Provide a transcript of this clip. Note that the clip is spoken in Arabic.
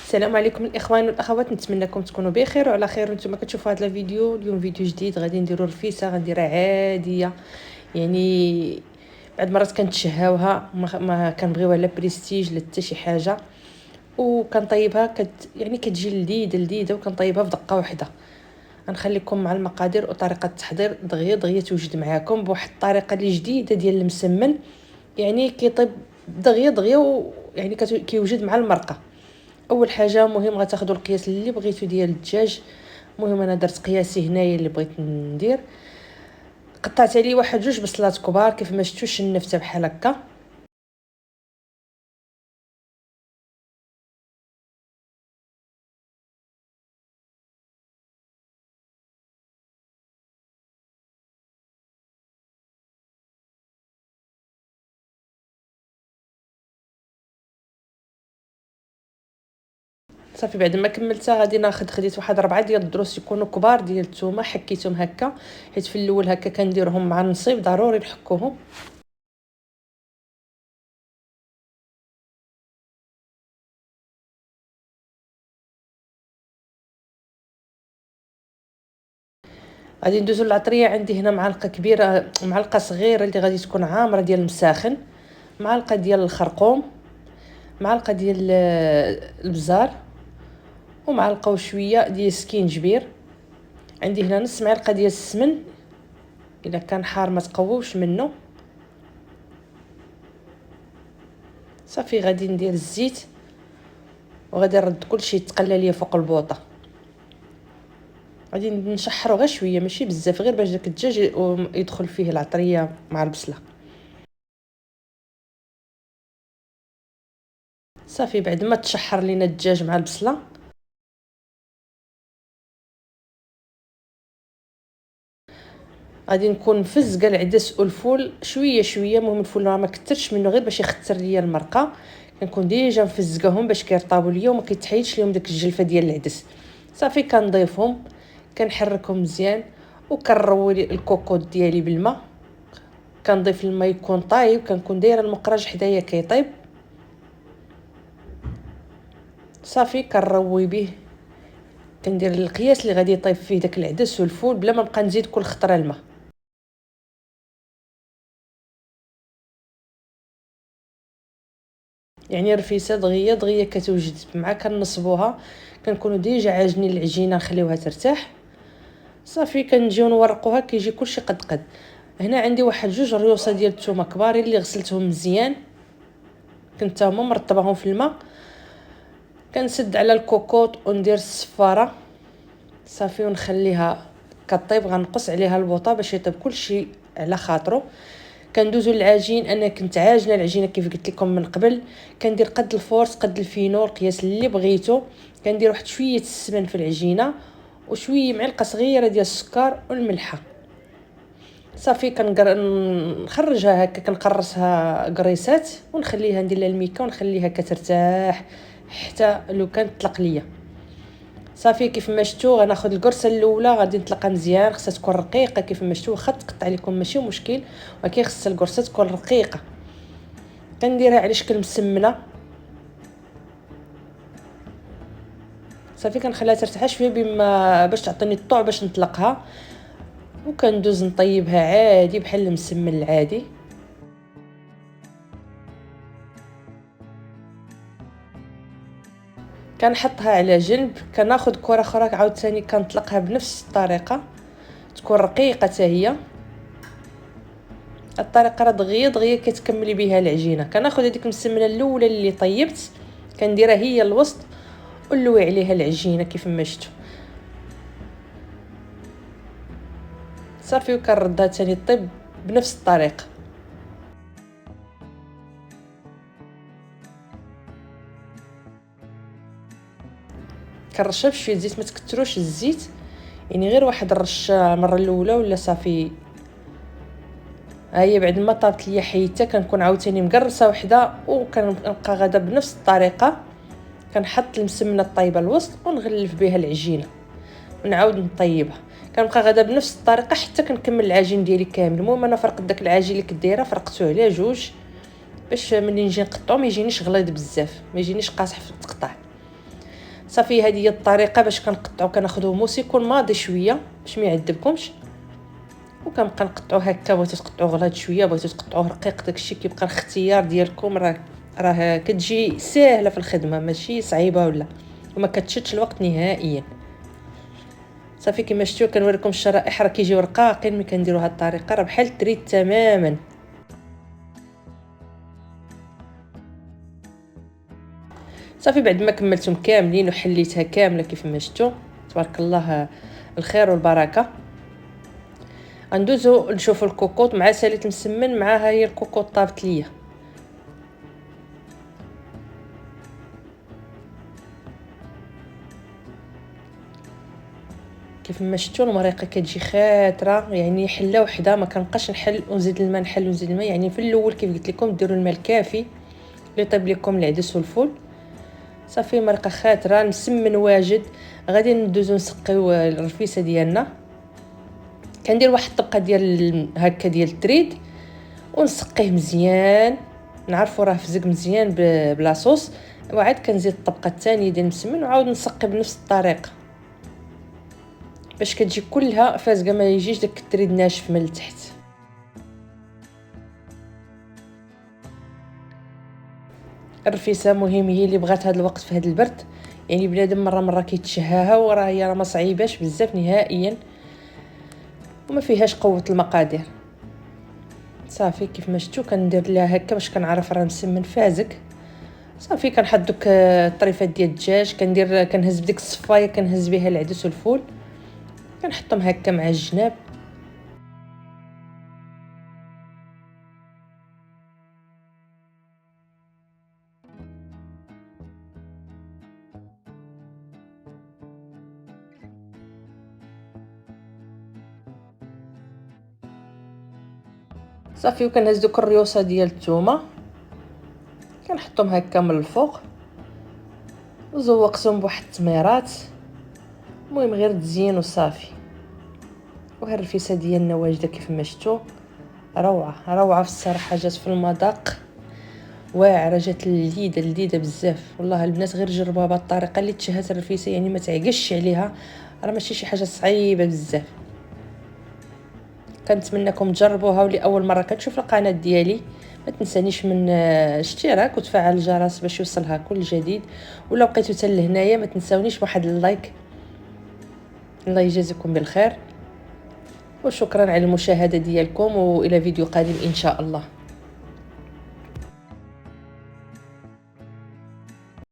السلام عليكم الاخوان والاخوات، نتمنىكم تكونوا بخير وعلى خير. وانتم كتشوفوا هذا الفيديو اليوم فيديو جديد، غادي نديروا رفيسه غنديرها عاديه. يعني بعد مرات كنتشهاوها ما كنبغيوها لا بريستيج لا حتى شي حاجه، وكنطيبها يعني كتجي لذيذه وكنطيبها في دقه واحده. غنخليكم مع المقادير وطريقه التحضير دغيا دغيا توجد معاكم بواحد الطريقه اللي جديده ديال المسمن. يعني كيطيب دغيا يعني كيوجد مع المرقه. اول حاجه مهم غتاخذوا القياس اللي بغيتو ديال الدجاج. المهم انا درت قياسي هنايا اللي بغيت ندير. قطعت عليه واحد جوج بصلات كبار كيف ما شفتوا، شنفتها بحال هكا. صافي بعد ما كملتها غادي خديت واحد 4 ديال الدروس يكونوا كبار ديال الثومه، حكيتهم هكا حيت في الاول هكا كنديرهم مع النصيب ضروري نحكوهم. غادي ندوزو للعطريه. عندي هنا معلقه كبيره معلقه صغيره اللي غادي تكون عامره ديال المساخن، معلقه ديال الخرقوم، معلقه ديال البزار، ومعلقه وشويه ديال السكينجبير. عندي هنا نص معلقه ديال السمن، الا كان حار ما تقووش منه. صافي غادي ندير الزيت وغادي نرد كلشي يتقلى ليا فوق البوطه. غادي نشحرو غير شويه ماشي بزاف، غير باش داك الدجاج يدخل فيه العطريه مع البصله. صافي بعد ما تشحر لينا الدجاج مع البصله غادي نكون مفزقه العدس والفول شويه شويه. المهم الفول ما كثرش منه غير باش يختر ليا المرقه. كنكون ديجا مفزقاهم باش كيرطابوا ليا وما كيتحيدش ليهم داك الجلفه ديال العدس. صافي كنضيفهم كنحركهم مزيان وكنروي الكوكوط ديالي بالماء. كنضيف الماء يكون طايب، كنكون دايره المقراج حدايا كيطيب. صافي كنروي به، كندير القياس اللي غادي يطيب فيه داك العدس والفول بلا ما نبقى نزيد كل خطره الماء. يعني رفيسه دغيا دغيا كتوجد مع كنصبوها. كنكونوا ديجا عاجنين العجينه نخليوها ترتاح. صافي كنجيو نورقوها كيجي كلشي قد. هنا عندي واحد جوج ريوصه ديال الثومه كبار اللي غسلتهم مزيان، كنت هما مرطباهم في الماء. كنسد على الكوكوط وندير الصفاره. صافي ونخليها كطيب، غنقص عليها البوطه باش يطيب كلشي على خاطرو. كندوزو للعجين. انا كنت عاجنه العجينه كيف قلت لكم من قبل. كندير قد الفورس قد الفينو القياس اللي بغيتو. كندير واحد شويه السمن في العجينه وشويه معلقه صغيره ديال السكر والملحه. صافي نخرجها هكا كنقرصها قريصات ونخليها ندير لها الميكه ونخليها كترتاح حتى لو كانت تطلق ليا. صافي كيف ما شفتوا غناخذ القرصه الاولى غادي نطلقها مزيان، خصها تكون رقيقه كيف ما شفتوا. واخا تقطع لكم ماشي مشكل، ولكن خصها القرصه تكون رقيقه. كنديرها على شكل مسمنه. صافي كنخليها ترتاح شويه بما باش تعطيني الطوع باش نطلقها، وكندوز نطيبها عادي بحال المسمن العادي. كنحطها على جنب. كناخذ كره اخرى عاوتاني كنطلقها بنفس الطريقه تكون رقيقه حتى هي. الطريقه راه دغيا دغيا كتكملي بها العجينه. كناخذ هذيك المسمنه الاولى اللي طيبت كنديرها هي الوسط ونلوي عليها العجينه كيف ما شفتوا. صافي وكنردها ثاني طيب بنفس الطريقه. كنرشها بشويه زيت، ما تكثروش الزيت، يعني غير واحد الرشه المره الاولى ولا صافي. ها هي بعد ما طابت ليا حيته كنكون عاوتاني مقرصه وحده وكنبقى غادا بنفس الطريقه. كنحط المسمنه الطايبه الوسط ونغلف بها العجينه ونعاود نطيبها. كنبقى غادا بنفس الطريقه حتى كنكمل العجين ديالي كامل. المهم انا فرقت داك العجين اللي كنت دايره فرقته على جوج باش ملي نجي نقطعو ما يجينيش غليظ بزاف، ما يجينيش قاصح في التقطاع. صافي هذه هي الطريقه باش كنقطعو. كناخذو موس يكون ماضي شويه باش ما يعذبكمش، وكنبقى نقطعو هكا. بغيتو تقطعو غليظ شويه، بغيتو تقطعوه رقيق، داكشي كيبقى الاختيار ديالكم. راه كتجي ساهله في الخدمه، ماشي صعيبه ولا، وما كتشدش الوقت نهائيا. صافي كما شفتوا كنوريكم الشرائح راه كيجيو رقاقين ملي كنديروا هذه الطريقه، راه بحال التريد تماما. صافي بعد ما كملتهم كاملين وحليتها كامله كيف ما شفتوا تبارك الله الخير والبركه، غندوزو نشوفوا الكوكوط مع ساليت مسمن. معها هي الكوكوط طابت ليا. كيف ما شفتوا المريقه كتجي خاطره، يعني حله وحده ما كنبقاش نحل ونزيد الماء، نحل ونزيد الماء. يعني في الاول كيف قلت لكم ديروا الماء الكافي اللي يطيب لكم العدس والفول. صافي مرقه خاطره مسمن واجد. غادي ندوزو نسقيو الرفيسه ديالنا. كندير واحد الطبقه ديال هكا ديال التريد ونسقيه مزيان، نعرفوا راه فزق مزيان بلا صوص. وعاد كنزيد الطبقه الثانيه ديال المسمن وعاود نسقي بنفس الطريقه باش كتجي كلها فازقه، ما يجيش داك التريد ناشف من التحت. الرفيسه مهم، هي اللي بغات هذا الوقت في هذا البرد. يعني بنادم مره كيتشهاها، وراه هي ما صعيباش بزاف نهائيا وما فيهاش قوه المقادير. صافي كيف ما شفتوا كندير لها هكا باش كنعرف راه مسمن فازق. صافي كنحط دوك الطريفات ديال الدجاج، كنهز بديك الصفايه كنهز بها العدس والفول، كنحطهم هكا مع الجناب. صافي وكنهز دوك الريوسه ديال الثومه كنحطهم هكا من الفوق وزوقتهم بواحد التميرات. المهم غير تزيين وصافي. وها الرفيسه ديالنا واجده كيف ما شفتوا، روعه في الصراحه. جات في المذاق واعره، جات لذيذه بزاف. والله البنات غير جربوها بهذه الطريقه اللي تشهات الرفيسه، يعني ما تعقش عليها، راه ماشي شي حاجه صعيبه بزاف. كنتمنىكم تجربوها، واللي اول مره كتشوف القناه ديالي ما تنسانيش من اشتراك وتفعل الجرس باش يوصلها كل جديد. ولا بقيتو حتى لهنايا ما تنساونيش بواحد اللايك. الله يجازيكم بالخير، وشكرا على المشاهده ديالكم، والى فيديو قادم ان شاء الله.